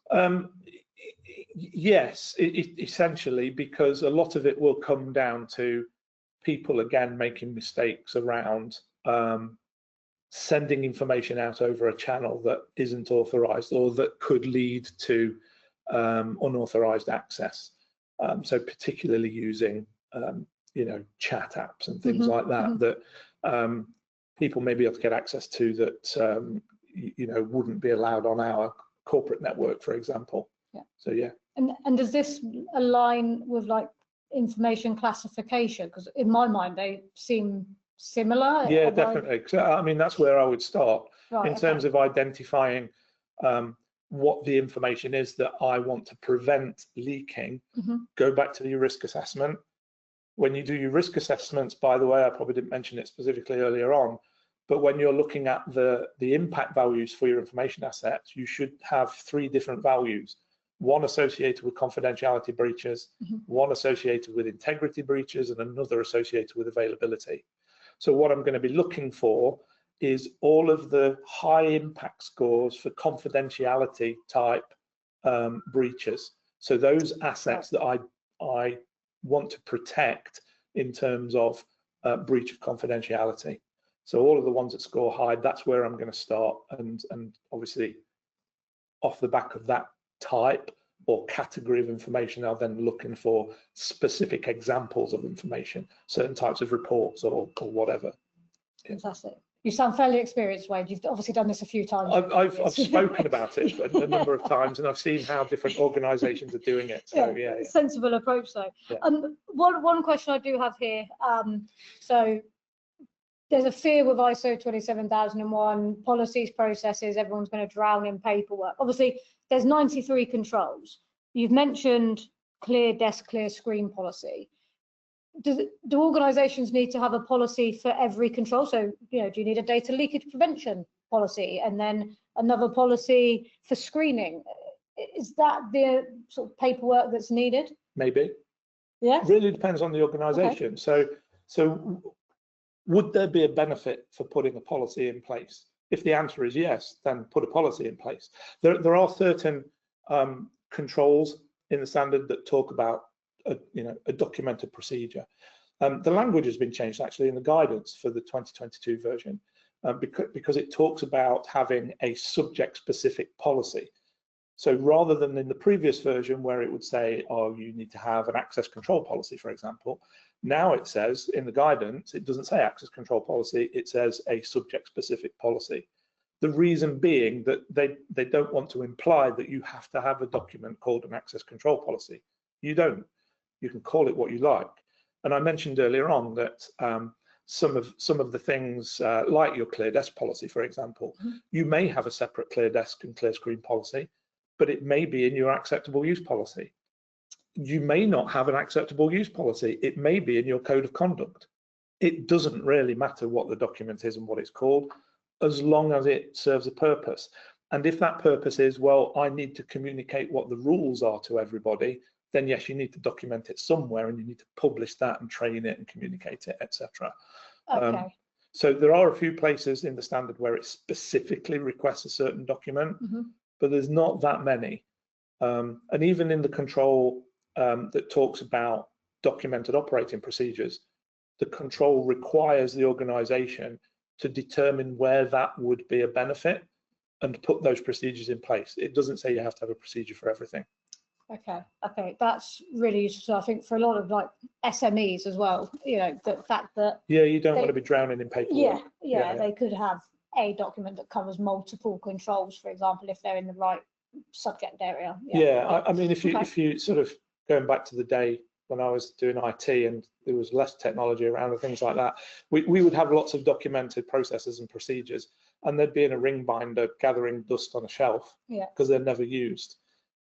Yes, essentially, because a lot of it will come down to people again making mistakes around sending information out over a channel that isn't authorized or that could lead to unauthorized access. So particularly using chat apps and things like that that people may be able to get access to that wouldn't be allowed on our corporate network, for example. Yeah. So yeah. And does this align with like information classification? Because in my mind they seem similar. Yeah, definitely. So, I mean, that's where I would start in terms of identifying what the information is that I want to prevent leaking. Go back to your risk assessment. When you do your risk assessments, by the way, I probably didn't mention it specifically earlier on, but when you're looking at the impact values for your information assets, you should have 3 different values. One associated with confidentiality breaches, one associated with integrity breaches, and another associated with availability. So what I'm going to be looking for is all of the high impact scores for confidentiality type breaches. So those assets that I want to protect in terms of breach of confidentiality. So all of the ones that score high, that's where I'm going to start. And obviously off the back of that type or category of information, I'll then looking for specific examples of information, certain types of reports or whatever. Fantastic. You sound fairly experienced, Wade. You've obviously done this a few times. I've spoken about it a number of times, and I've seen how different organisations are doing it. So yeah. Sensible approach, though. Yeah. One question I do have here. So there's a fear with ISO 27001 policies, processes. Everyone's going to drown in paperwork. Obviously, there's 93 controls. You've mentioned clear desk, clear screen policy. Do organisations need to have a policy for every control? So, do you need a data leakage prevention policy and then another policy for screening? Is that the sort of paperwork that's needed? Maybe. Yeah. It really depends on the organisation. Okay. So would there be a benefit for putting a policy in place? If the answer is yes, then put a policy in place. There are certain controls in the standard that talk about a documented procedure. The language has been changed actually in the guidance for the 2022 version because it talks about having a subject-specific policy. So rather than in the previous version where it would say, oh, you need to have an access control policy, for example, now it says in the guidance, it doesn't say access control policy, it says a subject-specific policy. The reason being that they don't want to imply that you have to have a document called an access control policy. You don't. You can call it what you like. And I mentioned earlier on that some of the things like your clear desk policy, for example, you may have a separate clear desk and clear screen policy, but it may be in your acceptable use policy. You may not have an acceptable use policy. It may be in your code of conduct. It doesn't really matter what the document is and what it's called, as long as it serves a purpose. And if that purpose is, well, I need to communicate what the rules are to everybody, then yes, you need to document it somewhere and you need to publish that and train it and communicate it, etc. Okay. So there are a few places in the standard where it specifically requests a certain document, but there's not that many. And even in the control that talks about documented operating procedures, the control requires the organization to determine where that would be a benefit and put those procedures in place. It doesn't say you have to have a procedure for everything. Okay, that's really useful. I think for a lot of like SMEs as well, the fact that you don't want to be drowning in paperwork. Yeah, they could have a document that covers multiple controls, for example, if they're in the right subject area. I mean, if you sort of going back to the day when I was doing IT and there was less technology around and things like that, we would have lots of documented processes and procedures, and they'd be in a ring binder gathering dust on a shelf because they're never used.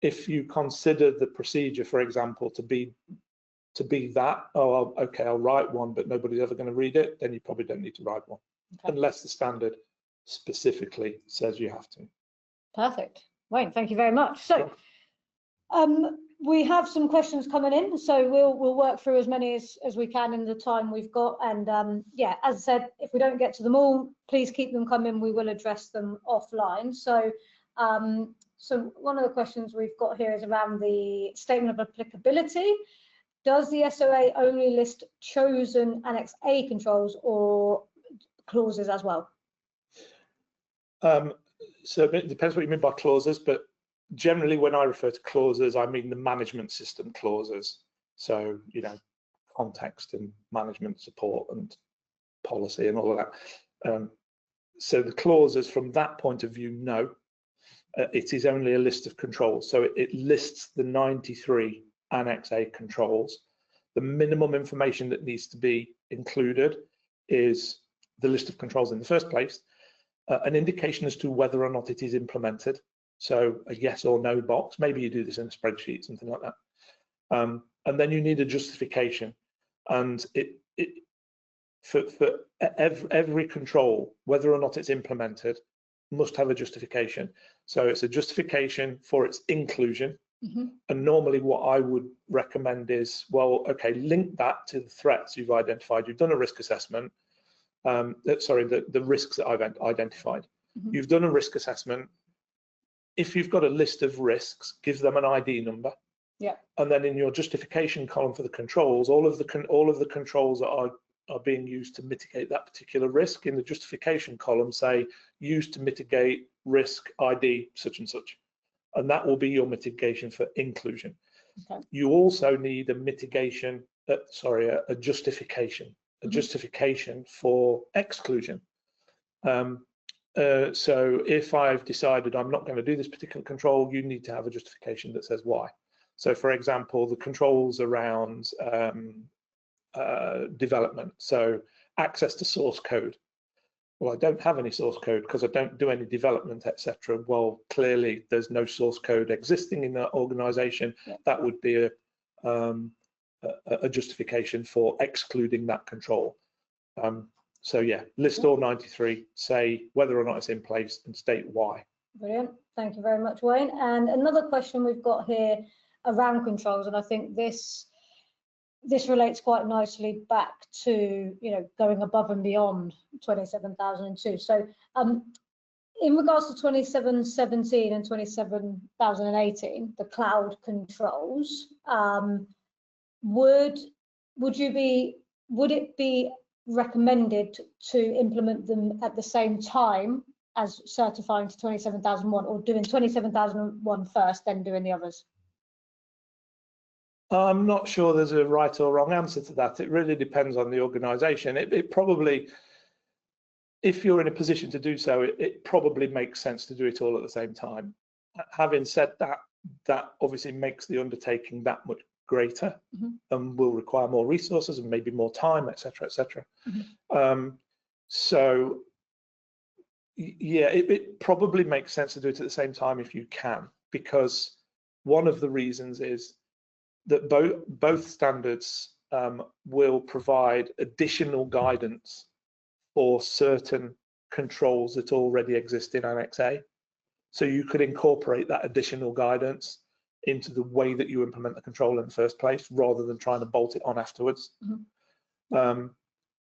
If you consider the procedure, for example, to be that, okay, I'll write one, but nobody's ever going to read it, then you probably don't need to write one, unless the standard specifically says you have to. Perfect. Wayne, thank you very much. So we have some questions coming in, so we'll work through as many as we can in the time we've got. And as I said, if we don't get to them all, please keep them coming. We will address them offline. So So one of the questions we've got here is around the statement of applicability. Does the SOA only list chosen Annex A controls or clauses as well? So it depends what you mean by clauses, but generally when I refer to clauses, I mean the management system clauses. So, you know, context and management support and policy and all of that. So the clauses from that point of view, no, it is only a list of controls. So it lists the 93 Annex A controls. The minimum information that needs to be included is the list of controls in the first place, an indication as to whether or not it is implemented. So a yes or no box, maybe you do this in a spreadsheet, something like that. And then you need a justification. And for every control, whether or not it's implemented, must have a justification. So it's a justification for its inclusion. Mm-hmm. And normally what I would recommend is, well, okay, link that to the threats you've identified. You've done a risk assessment. Sorry, the risks that I've identified. Mm-hmm. You've done a risk assessment. If you've got a list of risks, give them an ID number. Yeah. And then in your justification column for the controls, all of the controls that are being used to mitigate that particular risk in the justification column say used to mitigate risk ID such and such, and that will be your mitigation for inclusion. Okay. You also need a mitigation, a justification, justification for exclusion. So if I've decided I'm not going to do this particular control, you need to have a justification that says why. So for example, the controls around development, so access to source code. Well, I don't have any source code because I don't do any development, etc. Well, clearly there's no source code existing in that organization. Yeah. That would be a justification for excluding that control. So yeah, list all 93, say whether or not it's in place and state why. Brilliant, thank you very much, Wayne. And another question we've got here around controls, and I think this relates quite nicely back to, you know, going above and beyond 27002. So in regards to 2717 and 27018, the cloud controls, would it be recommended to implement them at the same time as certifying to 27001, or doing 27001 first, then doing the others? I'm not sure there's a right or wrong answer to that. It really depends on the organization. It probably, if you're in a position to do so, it probably makes sense to do it all at the same time. Having said that, that obviously makes the undertaking that much greater, mm-hmm. and will require more resources and maybe more time, etc., etc. Mm-hmm. So yeah, it probably makes sense to do it at the same time if you can, because one of the reasons is that both standards will provide additional guidance for certain controls that already exist in Annex A. So you could incorporate that additional guidance into the way that you implement the control in the first place, rather than trying to bolt it on afterwards. Mm-hmm.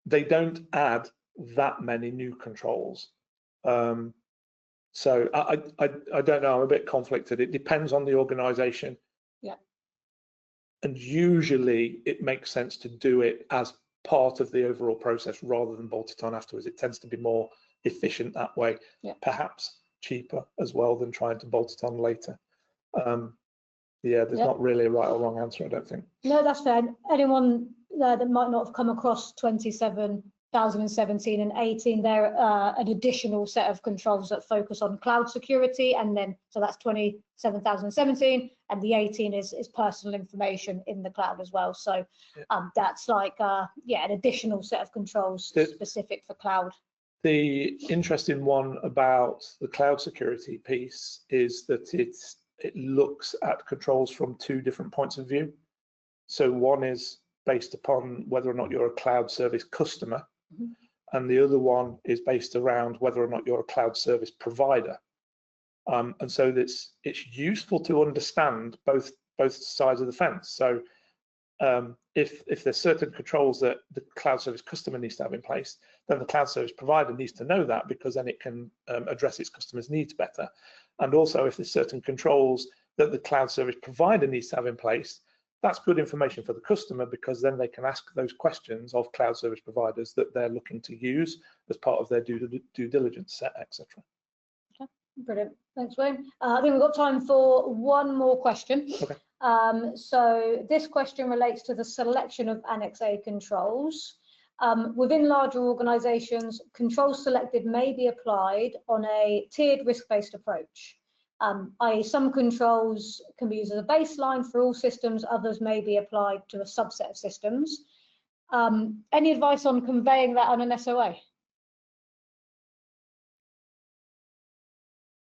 They don't add that many new controls. So I don't know, I'm a bit conflicted. It depends on the organization. Yeah. And usually it makes sense to do it as part of the overall process rather than bolt it on afterwards. It tends to be more efficient that way, yeah. Perhaps cheaper as well than trying to bolt it on later. Yeah, there's not really a right or wrong answer, I don't think. No, that's fair. Anyone that might not have come across 27017 and 18, they're an additional set of controls that focus on cloud security, and then so that's 27017, and the 18 is personal information in the cloud as well. So that's like an additional set of controls specific for cloud. The interesting one about the cloud security piece is that it looks at controls from two different points of view. So one is based upon whether or not you're a cloud service customer, mm-hmm. and the other one is based around whether or not you're a cloud service provider. And so it's useful to understand both sides of the fence. So if there's certain controls that the cloud service customer needs to have in place, then the cloud service provider needs to know that, because then it can address its customers' needs better. And also, if there's certain controls that the cloud service provider needs to have in place, that's good information for the customer, because then they can ask those questions of cloud service providers that they're looking to use as part of their due diligence set, etc. Okay, brilliant. Thanks, Wayne. I think we've got time for one more question. Okay. So this question relates to the selection of Annex A controls. Within larger organisations, controls selected may be applied on a tiered risk-based approach. I.e. some controls can be used as a baseline for all systems, others may be applied to a subset of systems. Any advice on conveying that on an SOA?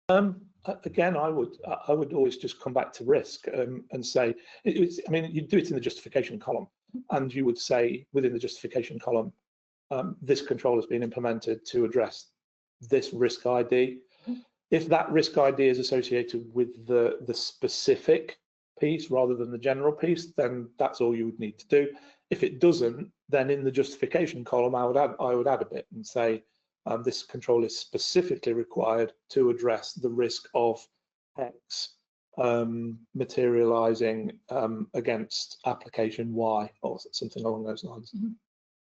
Again, I would always just come back to risk and say, I mean, you do it in the justification column, and you would say within the justification column, this control has been implemented to address this risk ID. If that risk ID is associated with the specific piece rather than the general piece, then that's all you would need to do. If it doesn't, then in the justification column, I would add a bit and say this control is specifically required to address the risk of X materializing against application Y, or something along those lines.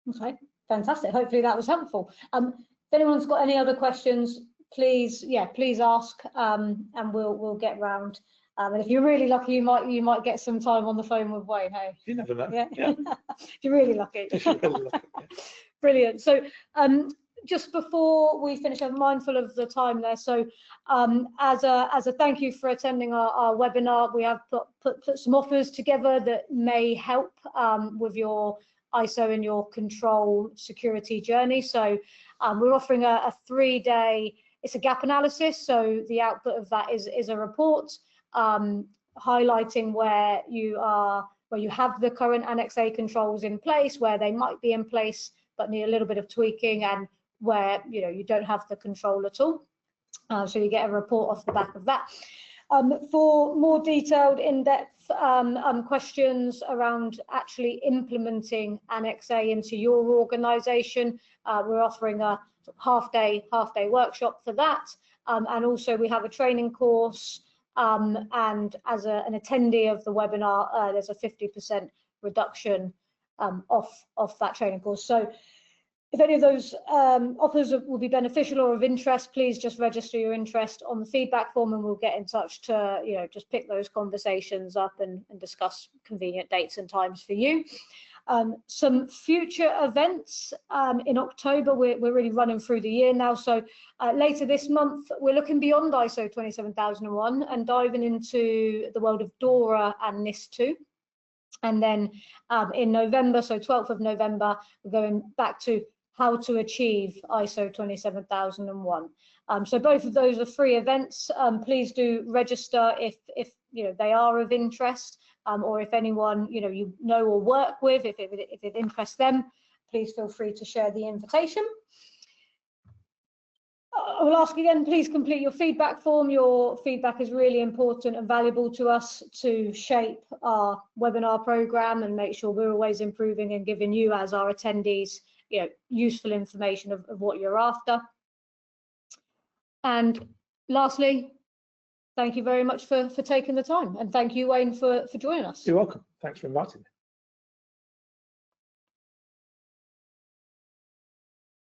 Okay, fantastic. Hopefully that was helpful. If anyone's got any other questions, please ask, and we'll get round. And if you're really lucky, you might get some time on the phone with Wayne. Hey, you never know. Yeah. If you're really lucky. If you're really lucky, yeah. Brilliant. So just before we finish, I'm mindful of the time there. So as a thank you for attending our webinar, we have put some offers together that may help with your ISO and your control security journey. So we're offering a 3-day. It's a gap analysis, so the output of that is a report highlighting where you have the current Annex A controls in place, where they might be in place but need a little bit of tweaking, and where you don't have the control at all. So you get a report off the back of that. For more detailed, in-depth questions around actually implementing Annex A into your organisation, we're offering a half-day workshop for that, and also we have a training course, and as an attendee of the webinar, there's a 50% reduction off that training course. So if any of those offers will be beneficial or of interest, please just register your interest on the feedback form, and we'll get in touch to just pick those conversations up and discuss convenient dates and times for you. Some future events in October, we're really running through the year now, so later this month we're looking beyond ISO 27001 and diving into the world of DORA and NIS2. And then in November, so 12th of November, we're going back to how to achieve ISO 27001. So both of those are free events. Please do register if they are of interest, or if anyone you know or work with, if it interests them, please feel free to share the invitation. I will ask again, please complete your feedback form. Your feedback is really important and valuable to us to shape our webinar program and make sure we're always improving and giving you, as our attendees, useful information of what you're after. And lastly, thank you very much for taking the time, and thank you, Wayne, for joining us. You're welcome. Thanks for inviting me.